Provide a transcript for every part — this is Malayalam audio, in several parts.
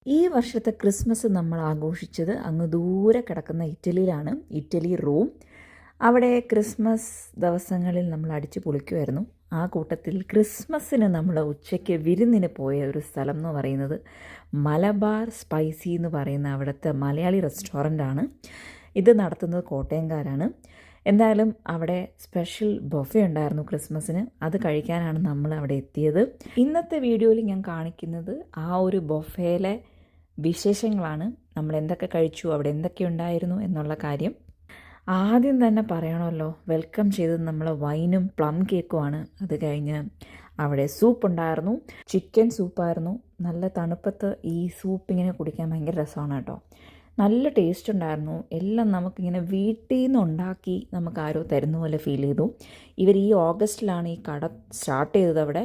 ഈ വർഷത്തെ ക്രിസ്മസ് നമ്മൾ ആഘോഷിച്ചത് അങ്ങ് ദൂരെ കിടക്കുന്ന ഇറ്റലിയിലാണ്. Italy Rome. അവിടെ ക്രിസ്മസ് ദിവസങ്ങളിൽ നമ്മൾ അടിച്ചു പൊളിക്കുമായിരുന്നു. ആ കൂട്ടത്തിൽ ക്രിസ്മസിന് നമ്മൾ ഉച്ചയ്ക്ക് വിരുന്നിന് പോയ ഒരു സ്ഥലം എന്ന് പറയുന്നത് മലബാർ സ്പൈസി എന്ന് പറയുന്ന അവിടുത്തെ മലയാളി റെസ്റ്റോറൻ്റാണ്. ഇത് നടത്തുന്നത് കോട്ടയംകാരാണ്. എന്തായാലും അവിടെ സ്പെഷ്യൽ ബൊഫെ ഉണ്ടായിരുന്നു ക്രിസ്മസിന്. അത് കഴിക്കാനാണ് നമ്മൾ അവിടെ എത്തിയത്. ഇന്നത്തെ വീഡിയോയിൽ ഞാൻ കാണിക്കുന്നത് ആ ഒരു ബൊഫയിലെ വിശേഷങ്ങളാണ്. നമ്മൾ എന്തൊക്കെ കഴിച്ചു, അവിടെ എന്തൊക്കെ ഉണ്ടായിരുന്നു എന്നുള്ള കാര്യം. ആദ്യം തന്നെ പറയണമല്ലോ, വെൽക്കം ചെയ്തത് നമ്മൾ വൈനും പ്ലം കേക്കുമാണ്. അത് കഴിഞ്ഞ് അവിടെ സൂപ്പ് ഉണ്ടായിരുന്നു, ചിക്കൻ സൂപ്പായിരുന്നു. നല്ല തണുപ്പത്ത് ഈ സൂപ്പ് ഇങ്ങനെ കുടിക്കാൻ ഭയങ്കര രസമാണ് കേട്ടോ. നല്ല ടേസ്റ്റ് ഉണ്ടായിരുന്നു. എല്ലാം നമുക്കിങ്ങനെ വീട്ടിൽ നിന്ന് ഉണ്ടാക്കി നമുക്ക് ആരോ തരുന്ന പോലെ ഫീൽ ചെയ്തു. ഇവർ ഈ ഓഗസ്റ്റിലാണ് ഈ കട സ്റ്റാർട്ട് ചെയ്തത് അവിടെ.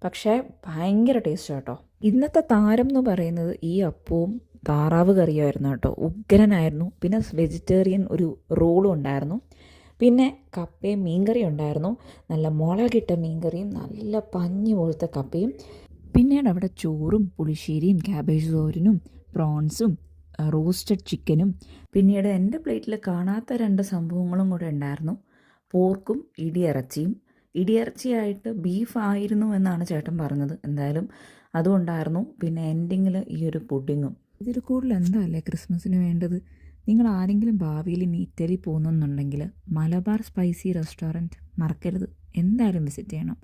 പക്ഷേ ഭയങ്കര ടേസ്റ്റ് കേട്ടോ. ഇന്നത്തെ താരം എന്ന് പറയുന്നത് ഈ അപ്പവും താറാവ് കറിയായിരുന്നു കേട്ടോ. ഉഗ്രനായിരുന്നു. പിന്നെ വെജിറ്റേറിയൻ ഒരു റോളും ഉണ്ടായിരുന്നു. പിന്നെ കപ്പയും മീൻകറി ഉണ്ടായിരുന്നു. നല്ല മുളകിട്ട മീൻകറിയും നല്ല പഞ്ഞി പോലത്തെ കപ്പയും. പിന്നീട് അവിടെ ചോറും പുളിശ്ശേരിയും ക്യാബേജ് തോരനും പ്രോൺസും റോസ്റ്റഡ് ചിക്കനും. പിന്നീട് എൻ്റെ പ്ലേറ്റിൽ കാണാത്ത 2 സംഭവങ്ങളും കൂടെ ഉണ്ടായിരുന്നു. പോർക്കും ഇടിയിറച്ചിയും. ഇടിയിറച്ചിയായിട്ട് ബീഫ് ആയിരുന്നു എന്നാണ് ചേട്ടൻ പറഞ്ഞത്. എന്തായാലും അതും ഉണ്ടായിരുന്നു. പിന്നെ എൻഡിങ്ങിൽ ഈ ഒരു പുഡിങ്ങും. ഇതിൽ കൂടുതൽ എന്താ അല്ലേ ക്രിസ്മസിന് വേണ്ടത്? നിങ്ങൾ ആരെങ്കിലും ഭാവിയിൽ ഇനി ഇറ്റലി പോകുന്നുണ്ടെങ്കിൽ മലബാർ സ്പൈസി റെസ്റ്റോറൻറ്റ് മറക്കരുത്. എന്തായാലും വിസിറ്റ് ചെയ്യണം.